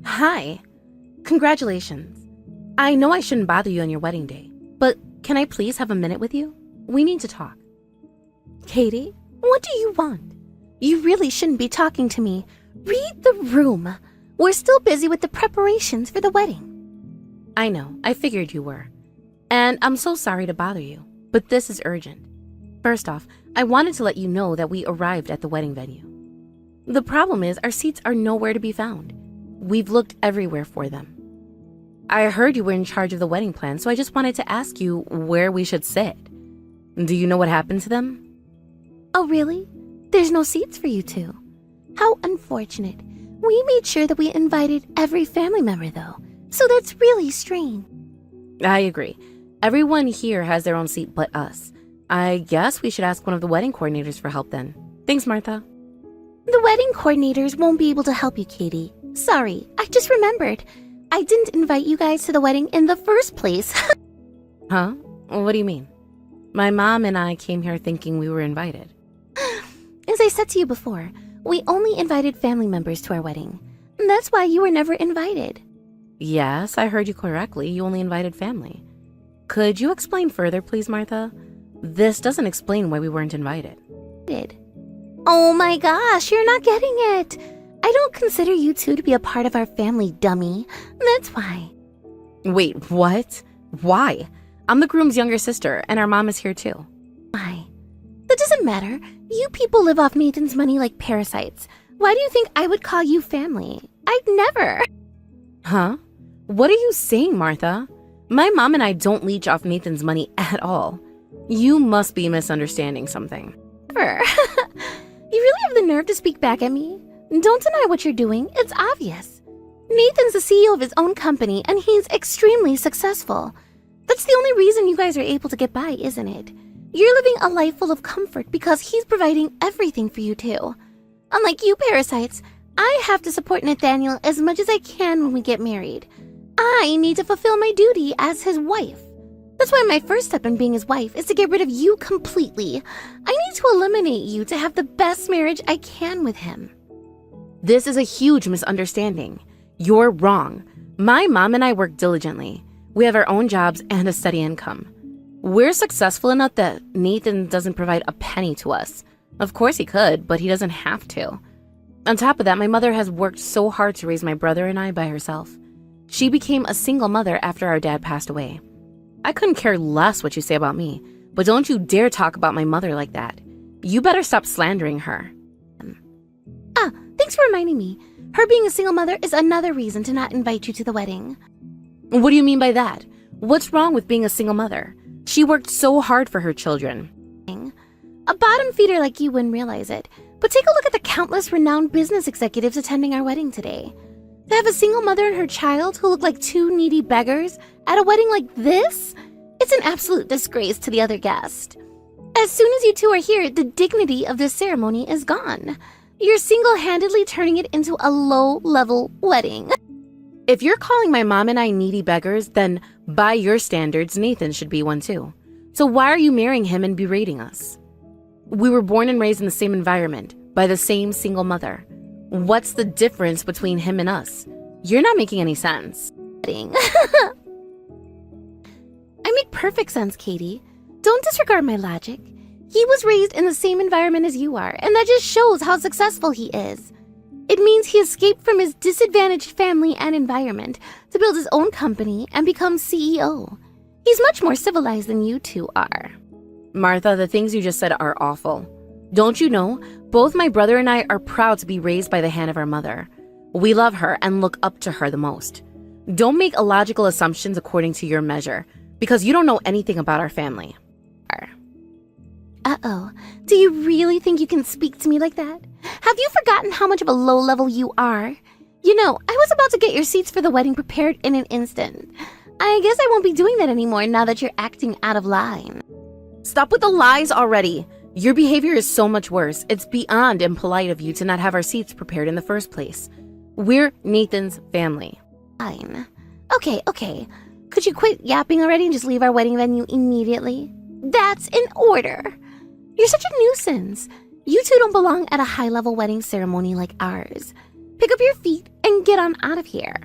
Hi. Congratulations. I know I shouldn't bother you on your wedding day, but can I please have a minute with you? We need to talk. Katie, what do you want? You really shouldn't be talking to me. Read the room. We're still busy with the preparations for the wedding. I know, I figured you were. And I'm so sorry to bother you, but this is urgent. First off, I wanted to let you know that we arrived at the wedding venue. The problem is our seats are nowhere to be found. We've looked everywhere for them. I heard you were in charge of the wedding plan, so I just wanted to ask you where we should sit. Do you know what happened to them? Oh, really? There's no seats for you two. How unfortunate. We made sure that we invited every family member, though, so that's really strange. I agree. Everyone here has their own seat but us. I guess we should ask one of the wedding coordinators for help then. Thanks, Martha. The wedding coordinators won't be able to help you, Katie. Sorry, I just remembered. I didn't invite you guys to the wedding in the first place. Huh? What do you mean? My mom and I came here thinking we were invited. As I said to you before, we only invited family members to our wedding. That's why you were never invited. Yes, I heard you correctly. You only invited family. Could you explain further, please, Martha? This doesn't explain why we weren't invited. Oh my gosh, you're not getting it. I don't consider you two to be a part of our family, dummy. That's why. Wait, what? Why? I'm the groom's younger sister, and our mom is here too. Why? That doesn't matter. You people live off Nathan's money like parasites. Why do you think I would call you family? I'd never. Huh? What are you saying, Martha? My mom and I don't leech off Nathan's money at all. You must be misunderstanding something. Never. You really have the nerve to speak back at me? Don't deny what you're doing. It's obvious. Nathan's the CEO of his own company, and he's extremely successful. That's the only reason you guys are able to get by, isn't it? You're living a life full of comfort because he's providing everything for you too. Unlike you parasites, I have to support Nathaniel as much as I can when we get married. I need to fulfill my duty as his wife. That's why my first step in being his wife is to get rid of you completely. I need to eliminate you to have the best marriage I can with him. This is a huge misunderstanding. You're wrong. My mom and I work diligently. We have our own jobs and a steady income. We're successful enough that Nathan doesn't provide a penny to us. Of course he could, but he doesn't have to. On top of that, my mother has worked so hard to raise my brother and I by herself. She became a single mother after our dad passed away. I couldn't care less what you say about me, but don't you dare talk about my mother like that. You better stop slandering her. Thanks for reminding me. Her being a single mother is another reason to not invite you to the wedding. What do you mean by that? What's wrong with being a single mother? She worked so hard for her children. A bottom feeder like you wouldn't realize it, but take a look at the countless renowned business executives attending our wedding today. To have a single mother and her child who look like two needy beggars at a wedding like this? It's an absolute disgrace to the other guest. As soon as you two are here, the dignity of this ceremony is gone. You're single-handedly turning it into a low-level wedding. If you're calling my mom and I needy beggars, then by your standards, Nathan should be one too. So why are you marrying him and berating us? We were born and raised in the same environment, by the same single mother. What's the difference between him and us? You're not making any sense. I make perfect sense, Katie. Don't disregard my logic. He was raised in the same environment as you are, and that just shows how successful he is. It means he escaped from his disadvantaged family and environment to build his own company and become CEO. He's much more civilized than you two are. Martha, the things you just said are awful. Don't you know, both my brother and I are proud to be raised by the hand of our mother. We love her and look up to her the most. Don't make illogical assumptions according to your measure, because you don't know anything about our family. Uh-oh. Do you really think you can speak to me like that? Have you forgotten how much of a low level you are? You know, I was about to get your seats for the wedding prepared in an instant. I guess I won't be doing that anymore now that you're acting out of line. Stop with the lies already. Your behavior is so much worse. It's beyond impolite of you to not have our seats prepared in the first place. We're Nathan's family. Fine. Okay. Could you quit yapping already and just leave our wedding venue immediately? That's in order. You're such a nuisance. You two don't belong at a high-level wedding ceremony like ours. Pick up your feet and and get on out of here.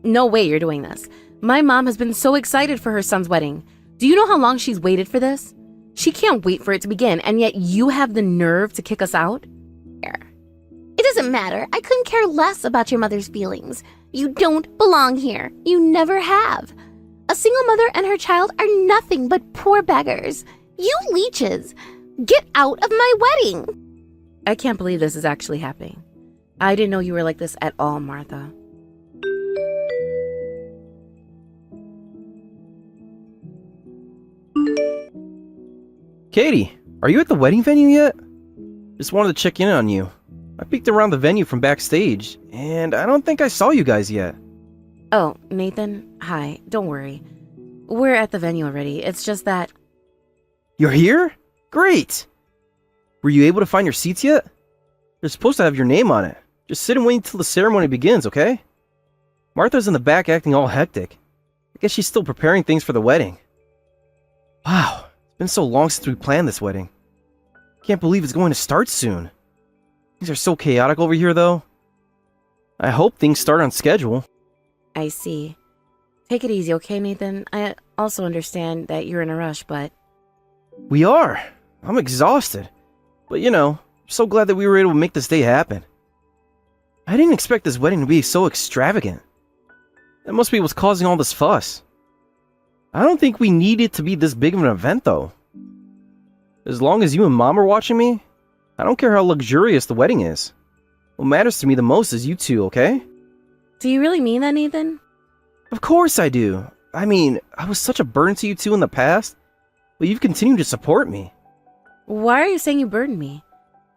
No way you're doing this. My mom has been so excited for her son's wedding. Do you know how long she's waited for this? She can't wait for it to begin, and yet you have the nerve to kick us out? It doesn't matter. I couldn't care less about your mother's feelings. You don't belong here. You never have. A single mother and her child are nothing but poor beggars. You leeches. Get out of my wedding. I can't believe this is actually happening. I didn't know you were like this at all, Martha. Katie, are you at the wedding venue yet? Just wanted to check in on you. I peeked around the venue from backstage, and I don't think I saw you guys yet. Oh, Nathan, hi, don't worry. We're at the venue already. It's just that... You're here? Great! Were you able to find your seats yet? They're supposed to have your name on it. Just sit and wait until the ceremony begins, okay? Martha's in the back acting all hectic. I guess she's still preparing things for the wedding. Wow, it's been so long since we planned this wedding. Can't believe it's going to start soon. Things are so chaotic over here, though. I hope things start on schedule. I see. Take it easy, okay, Nathan? I also understand that you're in a rush, but... We are. I'm exhausted. But I'm so glad that we were able to make this day happen. I didn't expect this wedding to be so extravagant. That must be what's causing all this fuss. I don't think we need it to be this big of an event, though. As long as you and Mom are watching me, I don't care how luxurious the wedding is. What matters to me the most is you two, okay? Do you really mean that, Nathan? Of course I do. I mean, I was such a burden to you two in the past, but you've continued to support me. Why are you saying you burdened me?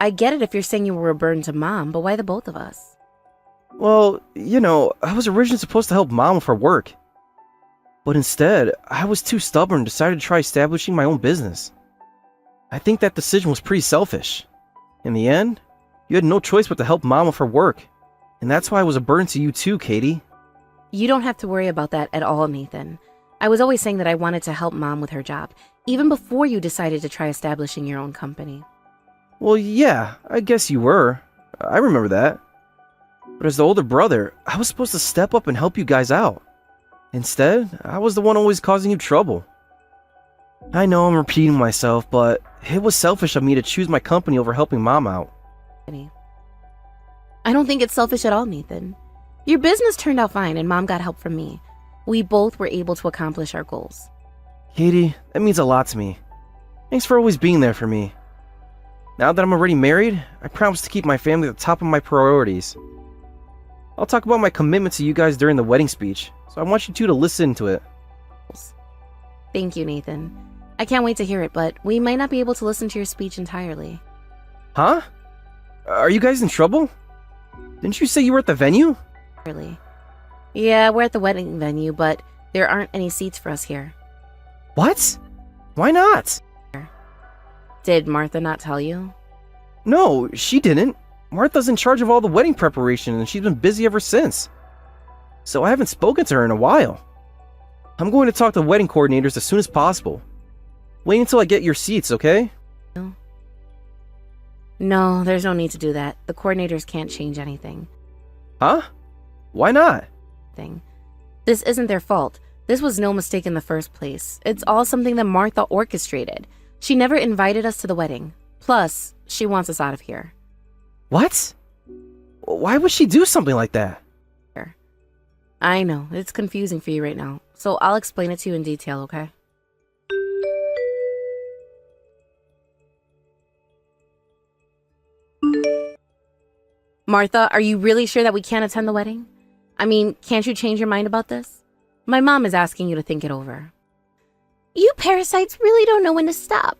I get it if you're saying you were a burden to Mom, but why the both of us? Well, I was originally supposed to help Mom with her work. But instead, I was too stubborn and decided to try establishing my own business. I think that decision was pretty selfish. In the end, you had no choice but to help Mom with her work. And that's why I was a burden to you too, Katie. You don't have to worry about that at all, Nathan. I was always saying that I wanted to help Mom with her job, even before you decided to try establishing your own company. Well, yeah, I guess you were. I remember that. But as the older brother, I was supposed to step up and help you guys out. Instead, I was the one always causing you trouble. I know I'm repeating myself, but it was selfish of me to choose my company over helping Mom out. I don't think it's selfish at all, Nathan. Your business turned out fine and Mom got help from me. We both were able to accomplish our goals. Katie, that means a lot to me. Thanks for always being there for me. Now that I'm already married, I promise to keep my family at the top of my priorities. I'll talk about my commitment to you guys during the wedding speech, so I want you two to listen to it. Thank you, Nathan. I can't wait to hear it, but we might not be able to listen to your speech entirely. Huh? Are you guys in trouble? Didn't you say you were at the venue? Really? Yeah, we're at the wedding venue, but there aren't any seats for us here. What? Why not? Did Martha not tell you? No, she didn't. Martha's in charge of all the wedding preparation and she's been busy ever since. So I haven't spoken to her in a while. I'm going to talk to wedding coordinators as soon as possible. Wait until I get your seats, okay? No, there's no need to do that. The coordinators can't change anything. Huh? Why not? This isn't their fault. This was no mistake in the first place. It's all something that Martha orchestrated. She never invited us to the wedding. Plus, she wants us out of here. What? Why would she do something like that? I know, it's confusing for you right now, so I'll explain it to you in detail, okay? Martha, are you really sure that we can't attend the wedding? I mean, can't you change your mind about this? My mom is asking you to think it over. You parasites really don't know when to stop.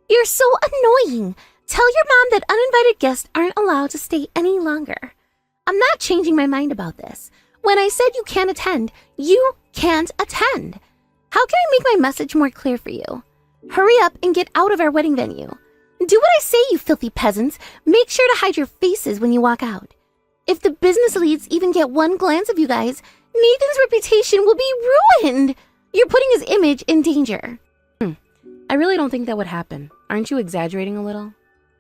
You're so annoying. Tell your mom that uninvited guests aren't allowed to stay any longer. I'm not changing my mind about this. When I said you can't attend, you can't attend. How can I make my message more clear for you? Hurry up and get out of our wedding venue. Do what I say, you filthy peasants. Make sure to hide your faces when you walk out. If the business leads even get one glance of you guys, Nathan's reputation will be ruined. You're putting his image in danger. I really don't think that would happen. Aren't you exaggerating a little?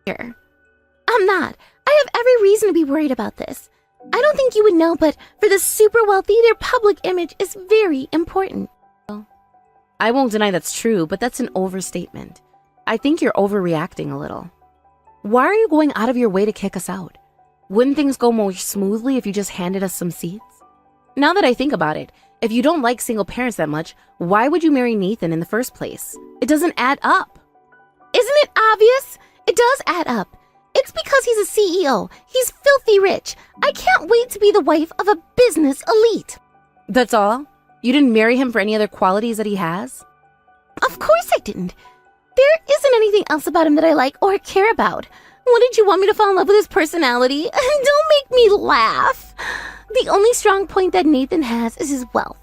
I'm not. I have every reason to be worried about this. I don't think you would know, but for the super wealthy, their public image is very important. I won't deny that's true, but that's an overstatement. I think you're overreacting a little. Why are you going out of your way to kick us out? Wouldn't things go more smoothly if you just handed us some seats? Now that I think about it, if you don't like single parents that much, why would you marry Nathan in the first place? It doesn't add up. Isn't it obvious? It does add up. It's because he's a CEO. He's filthy rich. I can't wait to be the wife of a business elite. That's all? You didn't marry him for any other qualities that he has? Of course I didn't. There isn't anything else about him that I like or care about. What did you want me to fall in love with his personality? Don't make me laugh. The only strong point that Nathan has is his wealth.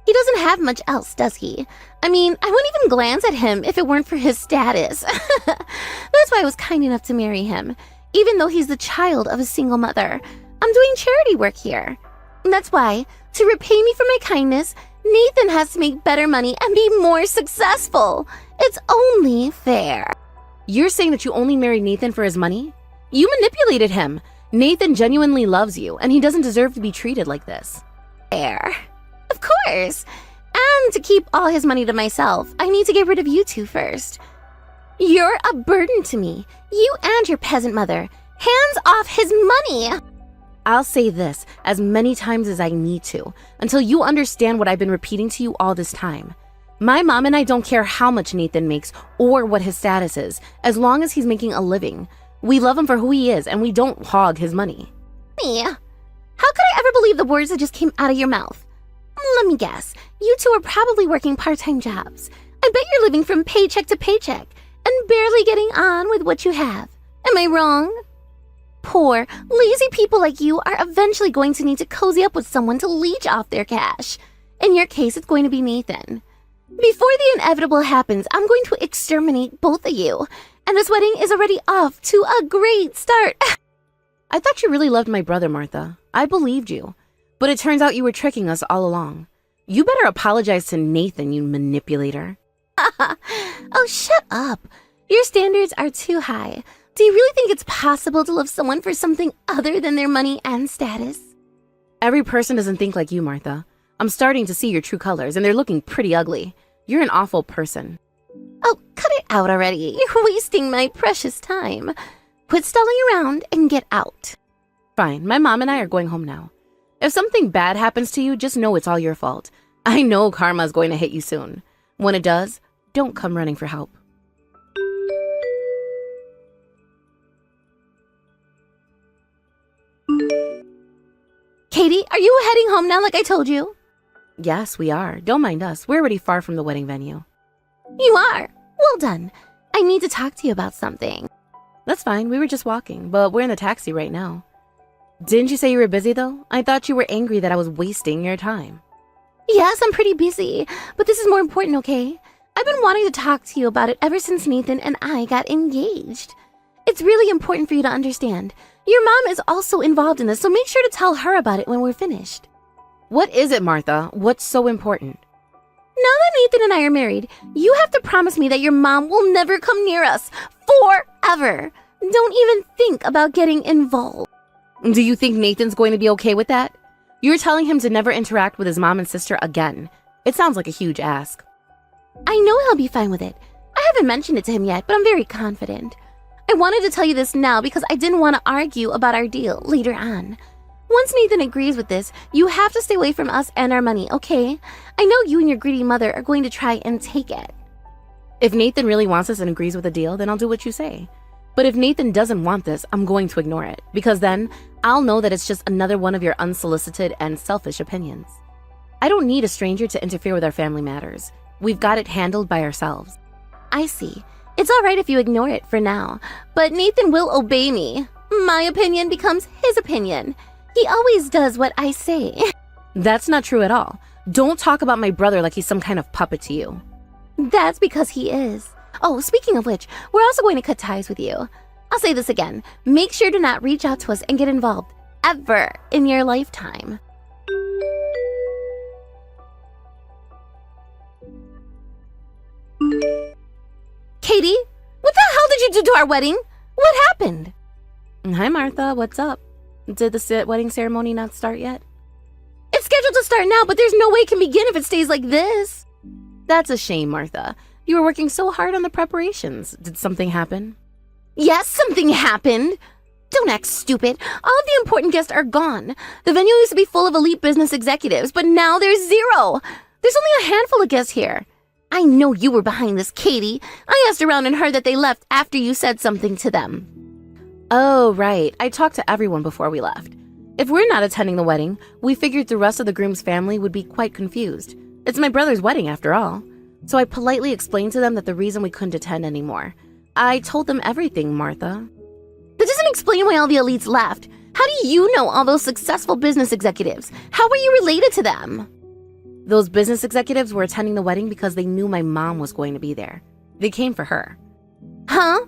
He doesn't have much else, does he? I mean, I wouldn't even glance at him if it weren't for his status. That's why I was kind enough to marry him, even though he's the child of a single mother. I'm doing charity work here. And that's why, to repay me for my kindness, Nathan has to make better money and be more successful. It's only fair. You're saying that you only married Nathan for his money? You manipulated him. Nathan genuinely loves you, and he doesn't deserve to be treated like this. Fair. Of course. And to keep all his money to myself, I need to get rid of you two first. You're a burden to me. You and your peasant mother. Hands off his money! I'll say this as many times as I need to, until you understand what I've been repeating to you all this time. My mom and I don't care how much Nathan makes or what his status is, as long as he's making a living. We love him for who he is, and we don't hog his money. Me? How could I ever believe the words that just came out of your mouth? Let me guess. You two are probably working part-time jobs. I bet you're living from paycheck to paycheck and barely getting on with what you have. Am I wrong? Poor, lazy people like you are eventually going to need to cozy up with someone to leech off their cash. In your case, it's going to be Nathan. Before the inevitable happens, I'm going to exterminate both of you. And this wedding is already off to a great start. I thought you really loved my brother, Martha. I believed you. But it turns out you were tricking us all along. You better apologize to Nathan, you manipulator. Oh, shut up. Your standards are too high. Do you really think it's possible to love someone for something other than their money and status? Every person doesn't think like you, Martha. I'm starting to see your true colors, and they're looking pretty ugly. You're an awful person. Oh, cut it out already. You're wasting my precious time. Quit stalling around and get out. Fine, my mom and I are going home now. If something bad happens to you, just know it's all your fault. I know karma's going to hit you soon. When it does, don't come running for help. Katie, are you heading home now like I told you? Yes, we are. Don't mind us. We're already far from the wedding venue. You are? Well done. I need to talk to you about something. That's fine. We were just walking, but we're in the taxi right now. Didn't you say you were busy, though? I thought you were angry that I was wasting your time. Yes, I'm pretty busy, but this is more important, okay? I've been wanting to talk to you about it ever since Nathan and I got engaged. It's really important for you to understand. Your mom is also involved in this, so make sure to tell her about it when we're finished. What is it, Martha? What's so important? Now that Nathan and I are married, you have to promise me that your mom will never come near us. Forever. Don't even think about getting involved. Do you think Nathan's going to be okay with that? You're telling him to never interact with his mom and sister again. It sounds like a huge ask. I know he'll be fine with it. I haven't mentioned it to him yet, but I'm very confident. I wanted to tell you this now because I didn't want to argue about our deal later on. Once Nathan agrees with this, you have to stay away from us and our money, okay? I know you and your greedy mother are going to try and take it. If Nathan really wants this and agrees with the deal, then I'll do what you say. But if Nathan doesn't want this, I'm going to ignore it, because then I'll know that it's just another one of your unsolicited and selfish opinions. I don't need a stranger to interfere with our family matters. We've got it handled by ourselves. I see. It's all right if you ignore it for now, but Nathan will obey me. My opinion becomes his opinion. He always does what I say. That's not true at all. Don't talk about my brother like he's some kind of puppet to you. That's because he is. Oh, speaking of which, we're also going to cut ties with you. I'll say this again. Make sure to not reach out to us and get involved ever in your lifetime. Katie, what the hell did you do to our wedding? What happened? Hi, Martha. What's up? Did the wedding ceremony not start yet? It's scheduled to start now, but there's no way it can begin if it stays like this. That's a shame, Martha. You were working so hard on the preparations. Did something happen? Yes, something happened. Don't act stupid. All of the important guests are gone. The venue used to be full of elite business executives, but now there's zero. There's only a handful of guests here. I know you were behind this, Katie. I asked around and heard that they left after you said something to them. Oh, right. I talked to everyone before we left. If we're not attending the wedding, we figured the rest of the groom's family would be quite confused. It's my brother's wedding, after all. So I politely explained to them that the reason we couldn't attend anymore. I told them everything, Martha. That doesn't explain why all the elites left. How do you know all those successful business executives? How were you related to them? Those business executives were attending the wedding because they knew my mom was going to be there. They came for her. Huh?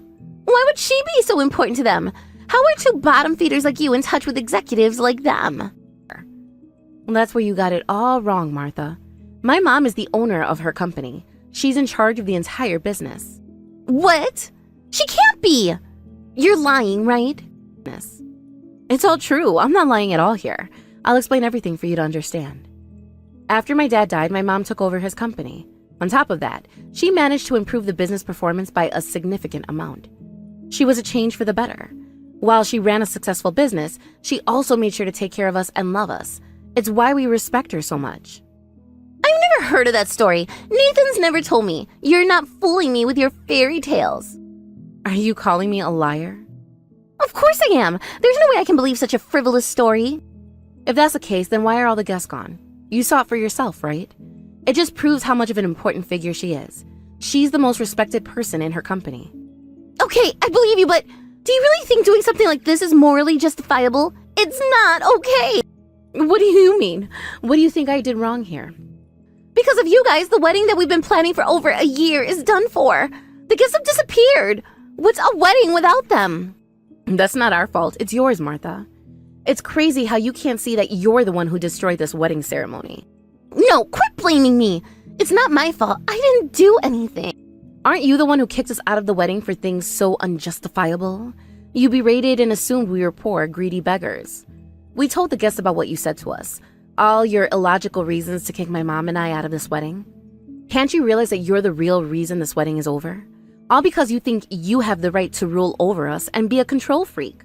Why would she be so important to them? How are two bottom feeders like you in touch with executives like them? Well, that's where you got it all wrong, Martha. My mom is the owner of her company. She's in charge of the entire business. What? She can't be! You're lying, right? It's all true. I'm not lying at all here. I'll explain everything for you to understand. After my dad died, my mom took over his company. On top of that, she managed to improve the business performance by a significant amount. She was a change for the better. While she ran a successful business, she also made sure to take care of us and love us. It's why we respect her so much. I've never heard of that story. Nathan's never told me. You're not fooling me with your fairy tales. Are you calling me a liar? Of course I am. There's no way I can believe such a frivolous story. If that's the case, then why are all the guests gone? You saw it for yourself, right? It just proves how much of an important figure she is. She's the most respected person in her company. Okay, I believe you, but do you really think doing something like this is morally justifiable? It's not okay. What do you mean? What do you think I did wrong here? Because of you guys, the wedding that we've been planning for over a year is done for. The guests have disappeared. What's a wedding without them? That's not our fault. It's yours, Martha. It's crazy how you can't see that you're the one who destroyed this wedding ceremony. No, quit blaming me. It's not my fault. I didn't do anything. Aren't you the one who kicked us out of the wedding for things so unjustifiable? You berated and assumed we were poor, greedy beggars. We told the guests about what you said to us. All your illogical reasons to kick my mom and I out of this wedding. Can't you realize that you're the real reason this wedding is over? All because you think you have the right to rule over us and be a control freak.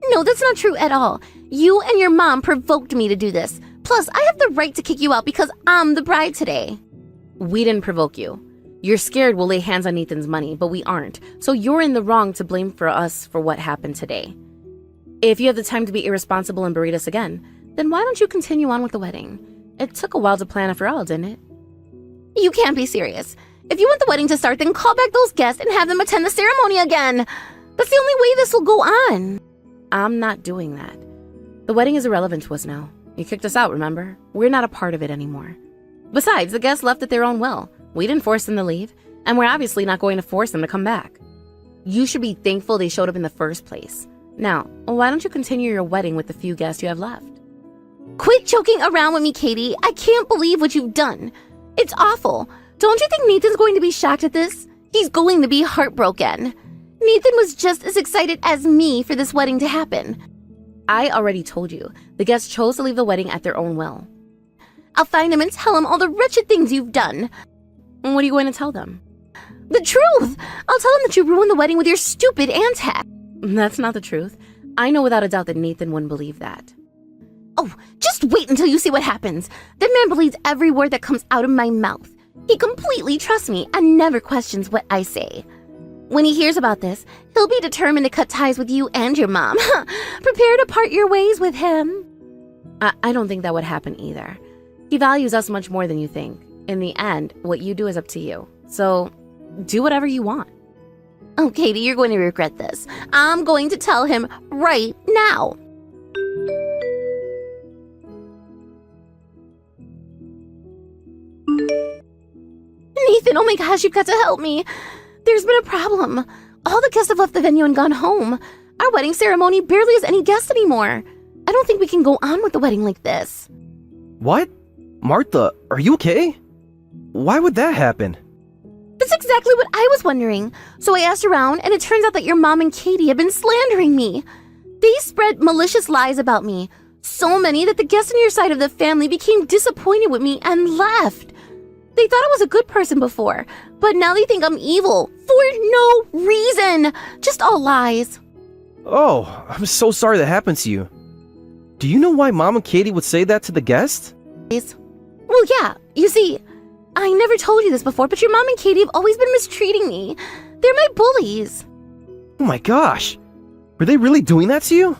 No, that's not true at all. You and your mom provoked me to do this. Plus, I have the right to kick you out because I'm the bride today. We didn't provoke you. You're scared we'll lay hands on Ethan's money, but we aren't. So you're in the wrong to blame for us for what happened today. If you have the time to be irresponsible and berate us again, then why don't you continue on with the wedding? It took a while to plan after all, didn't it? You can't be serious. If you want the wedding to start, then call back those guests and have them attend the ceremony again. That's the only way this will go on. I'm not doing that. The wedding is irrelevant to us now. You kicked us out, remember? We're not a part of it anymore. Besides, the guests left at their own will. We didn't force them to leave, and we're obviously not going to force them to come back. You should be thankful they showed up in the first place. Now, why don't you continue your wedding with the few guests you have left? Quit joking around with me, Katie. I can't believe what you've done. It's awful. Don't you think Nathan's going to be shocked at this? He's going to be heartbroken. Nathan was just as excited as me for this wedding to happen. I already told you. The guests chose to leave the wedding at their own will. I'll find him and tell him all the wretched things you've done. What are you going to tell them? The truth! I'll tell him that you ruined the wedding with your stupid antics. That's not the truth. I know without a doubt that Nathan wouldn't believe that. Oh, just wait until you see what happens. That man believes every word that comes out of my mouth. He completely trusts me and never questions what I say. When he hears about this, he'll be determined to cut ties with you and your mom. Prepare to part your ways with him. I don't think that would happen either. He values us much more than you think. In the end, what you do is up to you. So, do whatever you want. Oh, Katie, you're going to regret this. I'm going to tell him right now. Nathan, oh my gosh, you've got to help me. There's been a problem. All the guests have left the venue and gone home. Our wedding ceremony barely has any guests anymore. I don't think we can go on with the wedding like this. What? Martha, are you okay? Why would that happen? That's exactly what I was wondering. So I asked around, and it turns out that your mom and Katie have been slandering me. They spread malicious lies about me. So many that the guests on your side of the family became disappointed with me and left. They thought I was a good person before, but now they think I'm evil for no reason. Just all lies. Oh, I'm so sorry that happened to you. Do you know why Mom and Katie would say that to the guest? Well, yeah. You see, I never told you this before, but your mom and Katie have always been mistreating me. They're my bullies. Oh my gosh. Were they really doing that to you?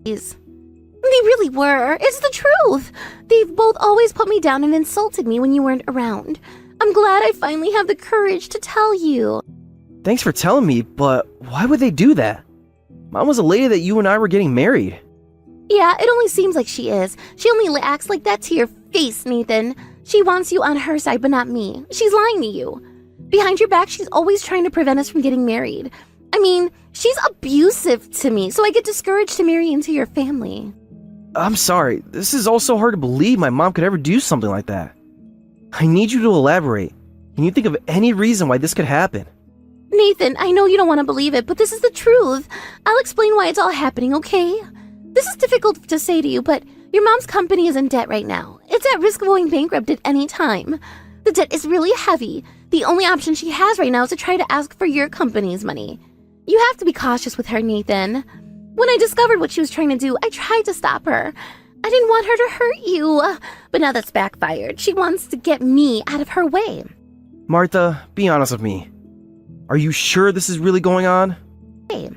They really were. It's the truth. They've both always put me down and insulted me when you weren't around. I'm glad I finally have the courage to tell you. Thanks for telling me, but why would they do that? Mom was elated that you and I were getting married. Yeah, it only seems like she is. She only acts like that to your face, Nathan. She wants you on her side, but not me. She's lying to you. Behind your back, she's always trying to prevent us from getting married. I mean, she's abusive to me, so I get discouraged to marry into your family. I'm sorry. This is all so hard to believe my mom could ever do something like that. I need you to elaborate. Can you think of any reason why this could happen? Nathan, I know you don't want to believe it, but this is the truth. I'll explain why it's all happening, okay? This is difficult to say to you, but your mom's company is in debt right now. It's at risk of going bankrupt at any time. The debt is really heavy. The only option she has right now is to try to ask for your company's money. You have to be cautious with her, Nathan. When I discovered what she was trying to do, I tried to stop her. I didn't want her to hurt you, but now that's backfired. She wants to get me out of her way. Martha, be honest with me. Are you sure this is really going on? Hey.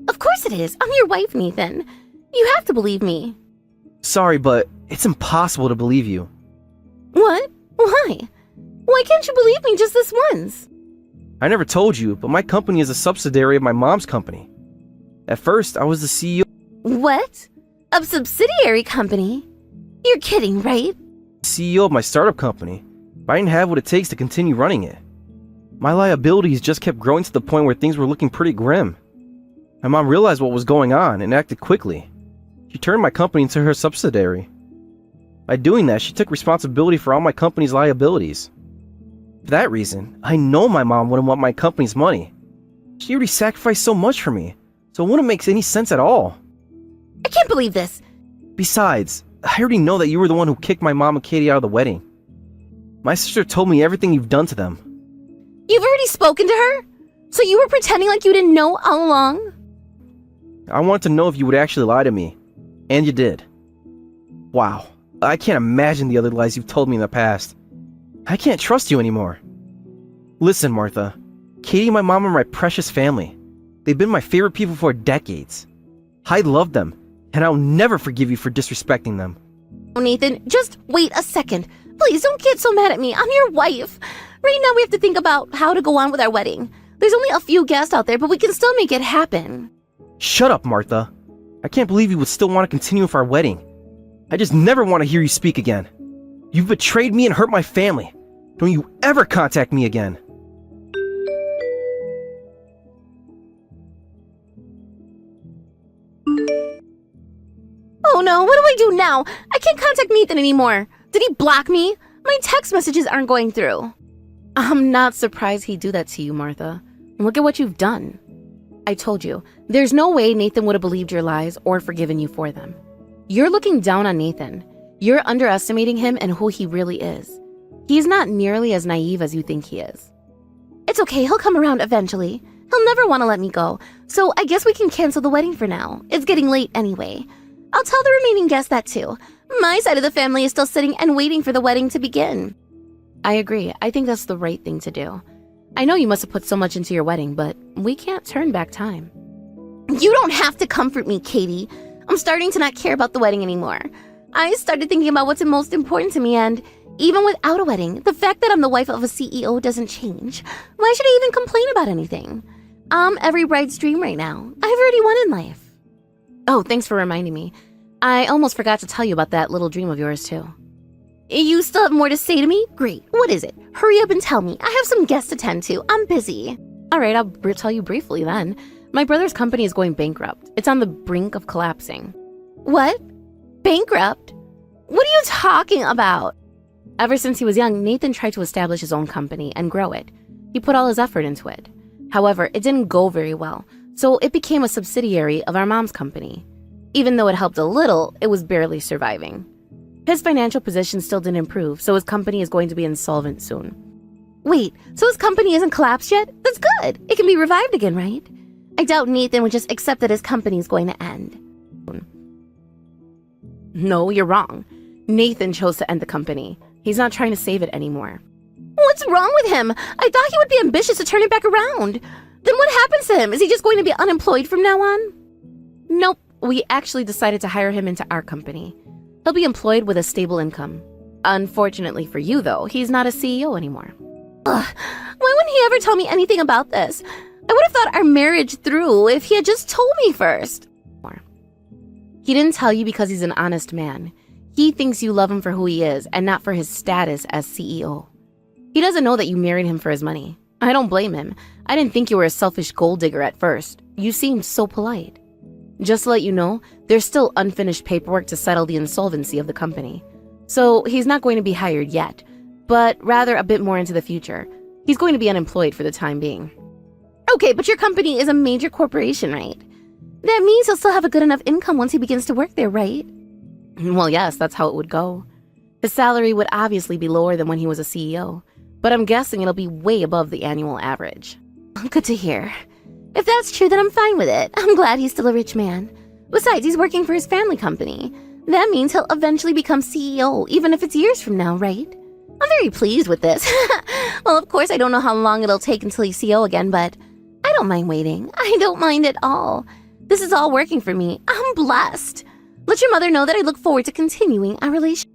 Of course it is. I'm your wife, Nathan. You have to believe me. Sorry, but it's impossible to believe you. What? Why? Why can't you believe me just this once? I never told you, but my company is a subsidiary of my mom's company. At first, I was the CEO. What? A subsidiary company? You're kidding, right? CEO of my startup company, but I didn't have what it takes to continue running it. My liabilities just kept growing to the point where things were looking pretty grim. My mom realized what was going on and acted quickly. She turned my company into her subsidiary. By doing that, she took responsibility for all my company's liabilities. For that reason, I know my mom wouldn't want my company's money. She already sacrificed so much for me, so it wouldn't make any sense at all. I can't believe this. Besides, I already know that you were the one who kicked my mom and Katie out of the wedding. My sister told me everything you've done to them. You've already spoken to her? So you were pretending like you didn't know all along? I wanted to know if you would actually lie to me. And you did. Wow. I can't imagine the other lies you've told me in the past. I can't trust you anymore. Listen, Martha. Katie and my mom are my precious family. They've been my favorite people for decades. I love them, and I'll never forgive you for disrespecting them. Oh, Nathan, just wait a second. Please don't get so mad at me. I'm your wife. Right now we have to think about how to go on with our wedding. There's only a few guests out there, but we can still make it happen. Shut up, Martha. I can't believe you would still want to continue with our wedding. I just never want to hear you speak again. You've betrayed me and hurt my family. Don't you ever contact me again. Oh no, what do I do now? I can't contact Nathan anymore. Did he block me? My text messages aren't going through. I'm not surprised he'd do that to you, Martha. Look at what you've done. I told you, there's no way Nathan would have believed your lies or forgiven you for them. You're looking down on Nathan. You're underestimating him and who he really is. He's not nearly as naive as you think he is. It's okay, he'll come around eventually. He'll never want to let me go, so I guess we can cancel the wedding for now. It's getting late anyway. I'll tell the remaining guests that too. My side of the family is still sitting and waiting for the wedding to begin. I agree. I think that's the right thing to do. I know you must have put so much into your wedding, but we can't turn back time. You don't have to comfort me, Katie. I'm starting to not care about the wedding anymore. I started thinking about what's most important to me, and even without a wedding, the fact that I'm the wife of a CEO doesn't change. Why should I even complain about anything? I'm every bride's dream right now. I've already won in life. Oh, thanks for reminding me. I almost forgot to tell you about that little dream of yours, too. You still have more to say to me? Great. What is it? Hurry up and tell me. I have some guests to tend to. I'm busy. All right, I'll tell you briefly then. My brother's company is going bankrupt. It's on the brink of collapsing. What? Bankrupt? What are you talking about? Ever since he was young, Nathan tried to establish his own company and grow it. He put all his effort into it. However, it didn't go very well, So it became a subsidiary of our mom's company. Even though it helped a little, it was barely surviving. His financial position still didn't improve, so his company is going to be insolvent soon. Wait, so his company isn't collapsed yet? That's good. It can be revived again, right? I doubt Nathan would just accept that his company is going to end. No, you're wrong. Nathan chose to end the company. He's not trying to save it anymore. What's wrong with him? I thought he would be ambitious to turn it back around. Then what happens to him? Is he just going to be unemployed from now on? Nope, we actually decided to hire him into our company. He'll be employed with a stable income. Unfortunately for you, though, he's not a CEO anymore. Ugh, why wouldn't he ever tell me anything about this? I would have thought our marriage through if he had just told me first. He didn't tell you because he's an honest man. He thinks you love him for who he is and not for his status as CEO. He doesn't know that you married him for his money. I don't blame him. I didn't think you were a selfish gold digger at first. You seemed so polite. Just to let you know, there's still unfinished paperwork to settle the insolvency of the company. So he's not going to be hired yet, but rather a bit more into the future. He's going to be unemployed for the time being. Okay, but your company is a major corporation, right? That means he'll still have a good enough income once he begins to work there, right? Well, yes, that's how it would go. His salary would obviously be lower than when he was a CEO, but I'm guessing it'll be way above the annual average. Good to hear. If that's true, then I'm fine with it. I'm glad he's still a rich man. Besides, he's working for his family company. That means he'll eventually become CEO, even if it's years from now, right? I'm very pleased with this. Well, of course, I don't know how long it'll take until he's CEO again, but I don't mind waiting. I don't mind at all. This is all working for me. I'm blessed. Let your mother know that I look forward to continuing our relationship.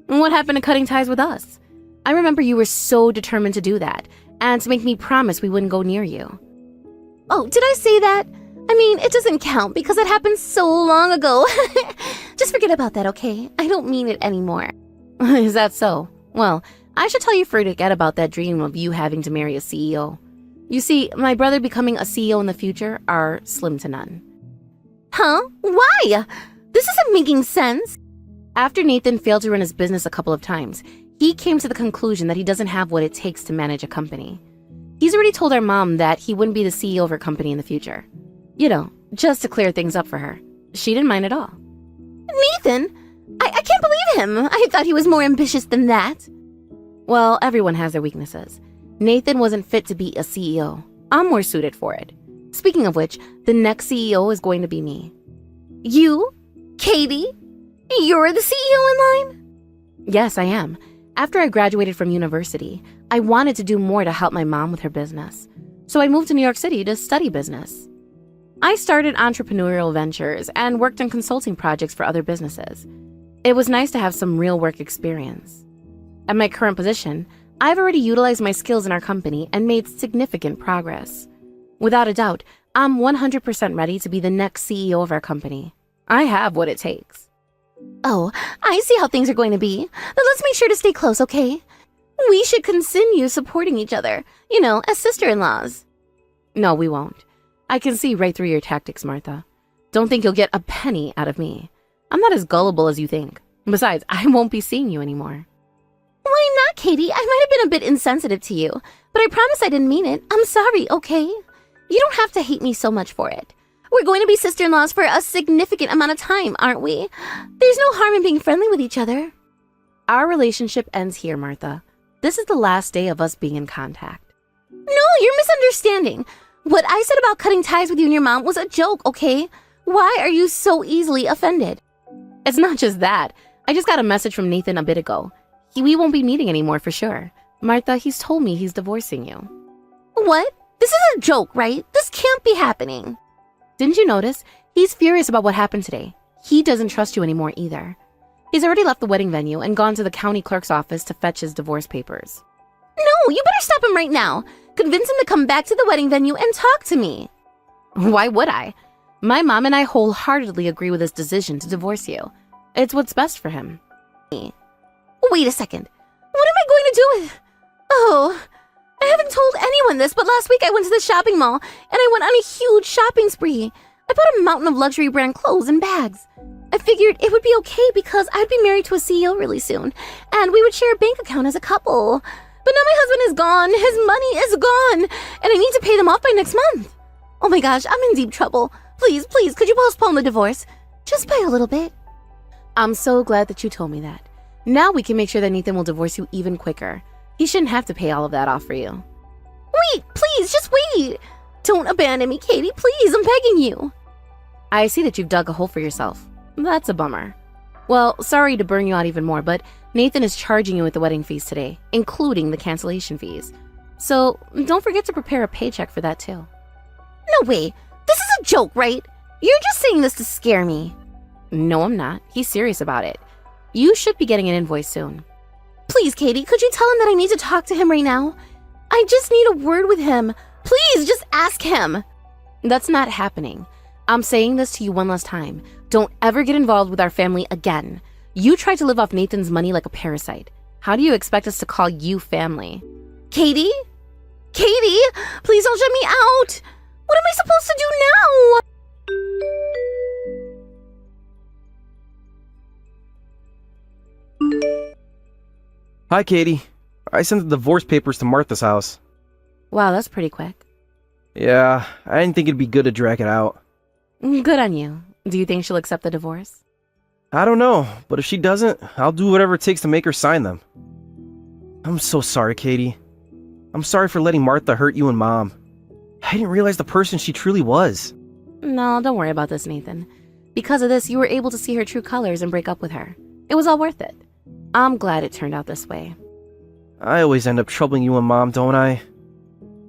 What happened to cutting ties with us? I remember you were so determined to do that, and to make me promise we wouldn't go near you. Oh, did I say that? I mean, it doesn't count because it happened so long ago. Just forget about that, okay? I don't mean it anymore. Is that so? Well, I should tell you to forget about that dream of you having to marry a CEO. You see, my brother becoming a CEO in the future are slim to none. Huh? Why? This isn't making sense. After Nathan failed to run his business a couple of times, he came to the conclusion that he doesn't have what it takes to manage a company. He's already told our mom that he wouldn't be the CEO of her company in the future. You know, just to clear things up for her. She didn't mind at all. Nathan? I can't believe him. I thought he was more ambitious than that. Well, everyone has their weaknesses. Nathan wasn't fit to be a CEO. I'm more suited for it. Speaking of which, the next CEO is going to be me. You? Katie? You're the CEO in line? Yes, I am. After I graduated from university, I wanted to do more to help my mom with her business. So I moved to New York City to study business. I started entrepreneurial ventures and worked on consulting projects for other businesses. It was nice to have some real work experience. At my current position, I've already utilized my skills in our company and made significant progress. Without a doubt, I'm 100% ready to be the next CEO of our company. I have what it takes. Oh, I see how things are going to be. Then let's make sure to stay close, okay? We should continue supporting each other, as sister-in-laws. No, we won't. I can see right through your tactics, Martha. Don't think you'll get a penny out of me. I'm not as gullible as you think. Besides, I won't be seeing you anymore. Why not, Katie? I might have been a bit insensitive to you, but I promise I didn't mean it. I'm sorry, okay? You don't have to hate me so much for it. We're going to be sister-in-laws for a significant amount of time, aren't we? There's no harm in being friendly with each other. Our relationship ends here, Martha. This is the last day of us being in contact. No, you're misunderstanding. What I said about cutting ties with you and your mom was a joke, okay? Why are you so easily offended? It's not just that. I just got a message from Nathan a bit ago. We won't be meeting anymore for sure. Martha, he's told me he's divorcing you. What? This is a joke, right? This can't be happening. Didn't you notice? He's furious about what happened today. He doesn't trust you anymore either. He's already left the wedding venue and gone to the county clerk's office to fetch his divorce papers. No, you better stop him right now. Convince him to come back to the wedding venue and talk to me. Why would I? My mom and I wholeheartedly agree with his decision to divorce you. It's what's best for him. Wait a second. What am I going to do with... Oh, I haven't told anyone this, but last week I went to the shopping mall and I went on a huge shopping spree. I bought a mountain of luxury brand clothes and bags. I figured it would be okay because I'd be married to a CEO really soon, and we would share a bank account as a couple. But now my husband is gone, his money is gone, and I need to pay them off by next month. Oh my gosh, I'm in deep trouble. Please, could you postpone the divorce? Just by a little bit. I'm so glad that you told me that. Now we can make sure that Nathan will divorce you even quicker. He shouldn't have to pay all of that off for you. Wait, please, just wait. Don't abandon me, Katie, please, I'm begging you. I see that you've dug a hole for yourself. That's a bummer. Well, sorry to burn you out even more, but Nathan is charging you with the wedding fees today, including the cancellation fees. So don't forget to prepare a paycheck for that too. No way. This is a joke, right? You're just saying this to scare me. No, I'm not. He's serious about it. You should be getting an invoice soon. Please, Katie, could you tell him that I need to talk to him right now? I just need a word with him. Please, just ask him. That's not happening. I'm saying this to you one last time. Don't ever get involved with our family again. You tried to live off Nathan's money like a parasite. How do you expect us to call you family? Katie? Katie, please don't shut me out. What am I supposed to do now? Hi, Katie. I sent the divorce papers to Martha's house. Wow, that's pretty quick. Yeah, I didn't think it'd be good to drag it out. Good on you. Do you think she'll accept the divorce? I don't know, but if she doesn't, I'll do whatever it takes to make her sign them. I'm so sorry, Katie. I'm sorry for letting Martha hurt you and Mom. I didn't realize the person she truly was. No, don't worry about this, Nathan. Because of this, you were able to see her true colors and break up with her. It was all worth it. I'm glad it turned out this way. I always end up troubling you and Mom, don't I?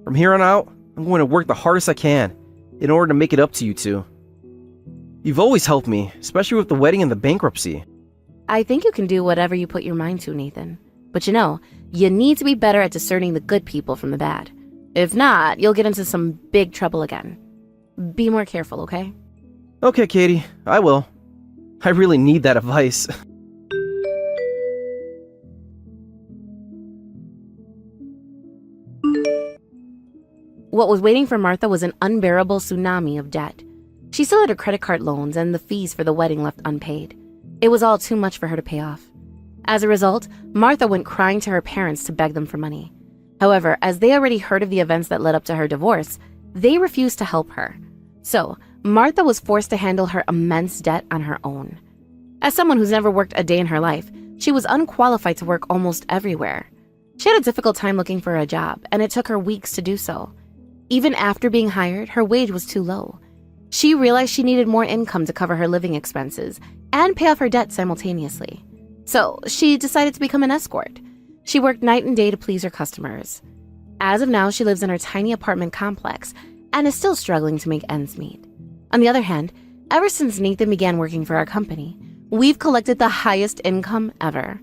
From here on out, I'm going to work the hardest I can in order to make it up to you two. You've always helped me, especially with the wedding and the bankruptcy. I think you can do whatever you put your mind to, Nathan. But you need to be better at discerning the good people from the bad. If not, you'll get into some big trouble again. Be more careful, okay? Okay, Katie, I will. I really need that advice. What was waiting for Martha was an unbearable tsunami of debt. She still had her credit card loans and the fees for the wedding left unpaid. It was all too much for her to pay off. As a result, Martha went crying to her parents to beg them for money. However, as they already heard of the events that led up to her divorce, they refused to help her. So, Martha was forced to handle her immense debt on her own. As someone who's never worked a day in her life, she was unqualified to work almost everywhere. She had a difficult time looking for a job, and it took her weeks to do so. Even after being hired, her wage was too low. She realized she needed more income to cover her living expenses and pay off her debt simultaneously. So she decided to become an escort. She worked night and day to please her customers. As of now, she lives in her tiny apartment complex and is still struggling to make ends meet. On the other hand, ever since Nathan began working for our company, we've collected the highest income ever.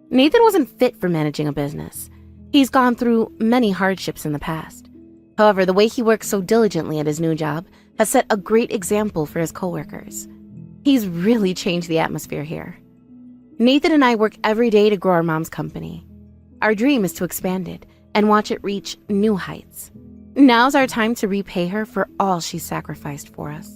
Nathan wasn't fit for managing a business. He's gone through many hardships in the past. However, the way he works so diligently at his new job has set a great example for his coworkers. He's really changed the atmosphere here. Nathan and I work every day to grow our mom's company. Our dream is to expand it and watch it reach new heights. Now's our time to repay her for all she sacrificed for us.